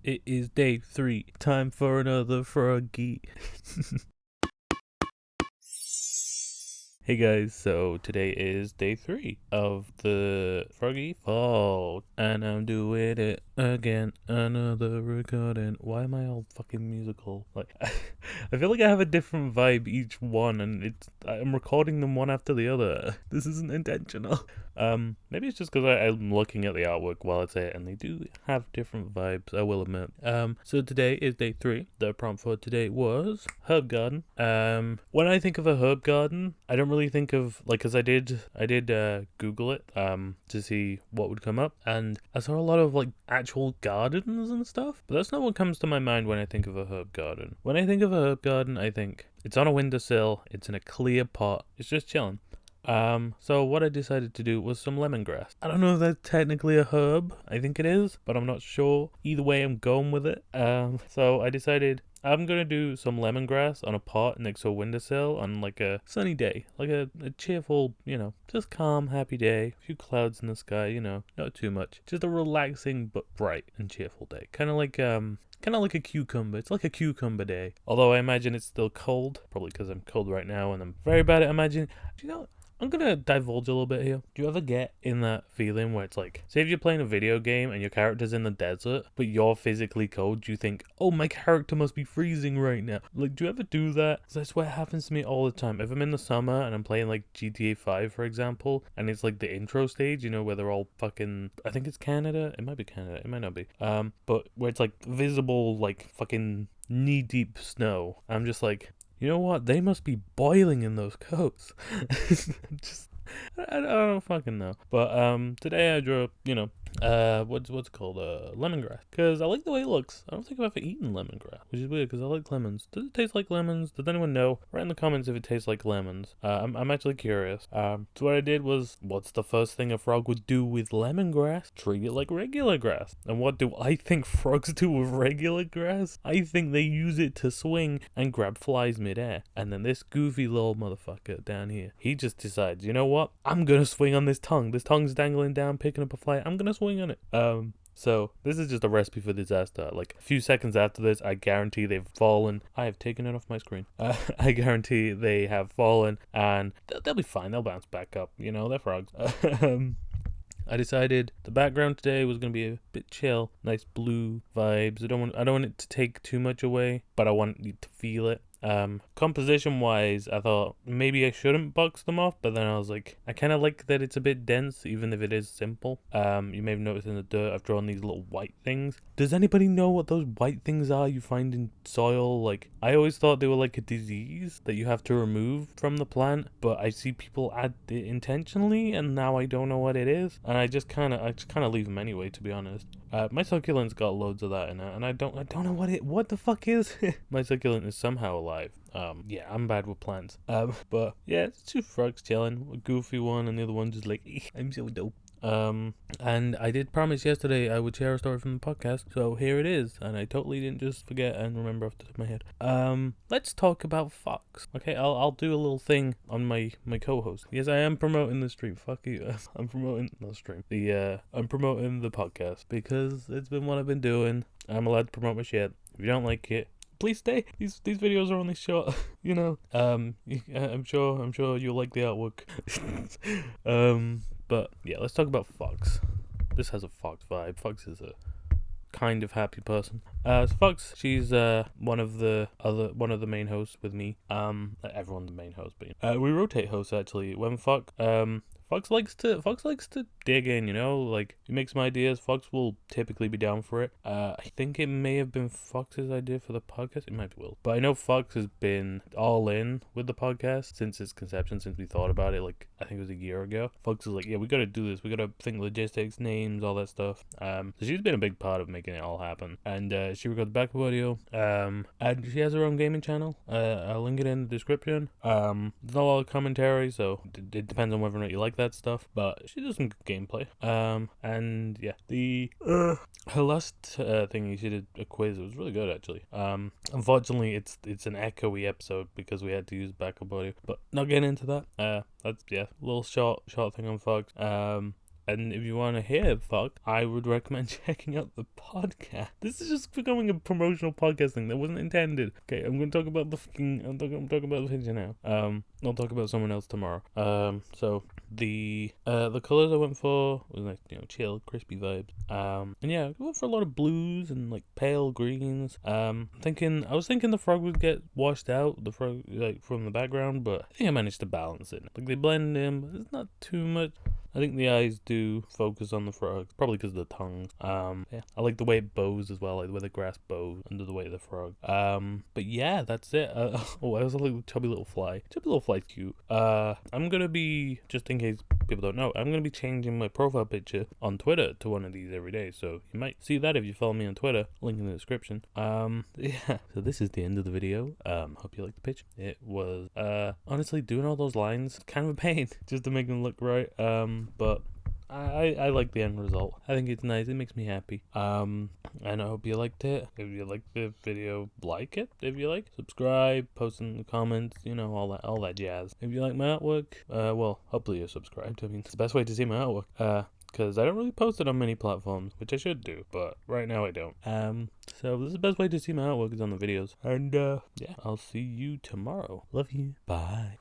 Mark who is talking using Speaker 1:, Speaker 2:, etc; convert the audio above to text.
Speaker 1: It is day 3. Time for another Froggy. Hey guys, so today is day 3 of the Froggy Fall, and I'm doing it again, another recording. Why am I all fucking musical? Like, I feel like I have a different vibe each one, and I'm recording them one after the other. This isn't intentional. Maybe it's just because I'm looking at the artwork while it's it, and they do have different vibes, I will admit. So today is day 3. The prompt for today was herb garden. When I think of a herb garden, I don't really think of, like, because I did Google it, to see what would come up, and I saw a lot of, like, actual gardens and stuff, but that's not what comes to my mind when I think of a herb garden. When I think of a herb garden, I think it's on a windowsill, it's in a clear pot, it's just chilling. So what I decided to do was some lemongrass. I don't know if that's technically a herb. I think it is, but I'm not sure. Either way, I'm going with it. So I decided I'm gonna do some lemongrass on a pot next to a windowsill on like a sunny day, like a cheerful, just calm, happy day. A few clouds in the sky, not too much. Just a relaxing but bright and cheerful day. Kind of like a cucumber. It's like a cucumber day. Although I imagine it's still cold, probably because I'm cold right now and I'm very bad at imagining. I'm gonna divulge a little bit here. Do you ever get in that feeling where it's like, say if you're playing a video game and your character's in the desert, but you're physically cold, you think, oh, my character must be freezing right now. Like, do you ever do that? Because I swear it happens to me all the time. If I'm in the summer and I'm playing like GTA 5, for example, and it's like the intro stage, where they're all fucking, I think it's Canada. It might be Canada. It might not be. But where it's like visible, like fucking knee-deep snow. I'm just like, you know what? They must be boiling in those coats. I don't fucking know. But today I drew, what's it called? Lemongrass. Because I like the way it looks. I don't think I've ever eaten lemongrass, which is weird because I like lemons. Does it taste like lemons? Does anyone know? Write in the comments if it tastes like lemons. I'm actually curious. So what I did was, what's the first thing a frog would do with lemongrass? Treat it like regular grass. And what do I think frogs do with regular grass? I think they use it to swing and grab flies midair. And then this goofy little motherfucker down here, he just decides, you know what? I'm gonna swing on this tongue. This tongue's dangling down, picking up a fly. I'm gonna swing on it. So this is just a recipe for disaster. Like a few seconds after this, I guarantee they've fallen. I have taken it off my screen. I guarantee they have fallen, and they'll be fine. They'll bounce back up. They're frogs. I decided the background today was gonna be a bit chill, nice blue vibes. I don't want it to take too much away, but I want you to feel it. Composition wise, I thought maybe I shouldn't box them off, but then I was like, I kind of like that it's a bit dense, even if it is simple. You may have noticed in the dirt, I've drawn these little white things. Does anybody know what those white things are you find in soil? Like, I always thought they were like a disease that you have to remove from the plant, but I see people add it intentionally, and now I don't know what it is, and I just kind of leave them anyway, to be honest. My succulent's got loads of that in it, and I don't know what the fuck is. My succulent is somehow alive. Yeah, I'm bad with plants. But yeah, it's two frogs chilling, a goofy one, and the other one just like, I'm so dope. And I did promise yesterday I would share a story from the podcast, so here it is, and I totally didn't just forget and remember off the top of my head. Let's talk about Fox. Okay, I'll do a little thing on my co-host. Yes, I am promoting the stream. Fuck you. I'm promoting the stream. I'm promoting the podcast because it's been what I've been doing. I'm allowed to promote my shit. If you don't like it, please stay. These videos are only short, I'm sure you'll like the artwork. But yeah, let's talk about Fox. This has a Fox vibe. Fox is a kind of happy person. So Fox, she's one of the main hosts with me. Everyone the main host, but we rotate hosts actually. When Fox likes to dig in, like he makes some ideas. Fox will typically be down for it. I think it may have been Fox's idea for the podcast. It might be Will, but I know Fox has been all in with the podcast since its conception, since we thought about it. Like I think it was a year ago. Fox is like, yeah, we got to do this. We got to think logistics, names, all that stuff. So she's been a big part of making it all happen. And she recorded the backup audio. And she has her own gaming channel. I'll link it in the description. There's not a lot of commentary, so it depends on whether or not you like that stuff, but she does some good gameplay. And yeah, her last thingy, she did a quiz. It was really good actually. Unfortunately, it's an echoey episode because we had to use backup audio, but not getting into that. That's a little short thing on Fox. And if you want to hear fuck, I would recommend checking out the podcast. This is just becoming a promotional podcast thing that wasn't intended. Okay, I'm going to talk about the fucking. I'm talking about the picture now. I'll talk about someone else tomorrow. So the colors I went for was like, chill, crispy vibes. And yeah, I went for a lot of blues and like pale greens. I was thinking the frog would get washed out, the frog like from the background, but I think I managed to balance it. Like they blend in, but it's not too much. I think the eyes do focus on the frog, probably because of the tongue. Yeah, I like the way it bows as well, like the way the grass bows under the weight of the frog. But yeah, that's it. I also like the chubby little fly. Chubby little fly's cute. I'm gonna be, just in case people don't know, I'm gonna be changing my profile picture on Twitter to one of these every day, so you might see that if you follow me on Twitter. Link in the description. Yeah. So this is the end of the video. Hope you liked the picture. It was honestly doing all those lines kind of a pain just to make them look right. But I like the end result. I think it's nice. It makes me happy. And I hope you liked it. If you liked the video, like it. If you like, subscribe, post in the comments, all that jazz. If you like my artwork, well, hopefully you're subscribed. I mean, it's the best way to see my artwork. Because I don't really post it on many platforms, which I should do, but right now I don't. So this is the best way to see my artwork is on the videos. And yeah, I'll see you tomorrow. Love you. Bye.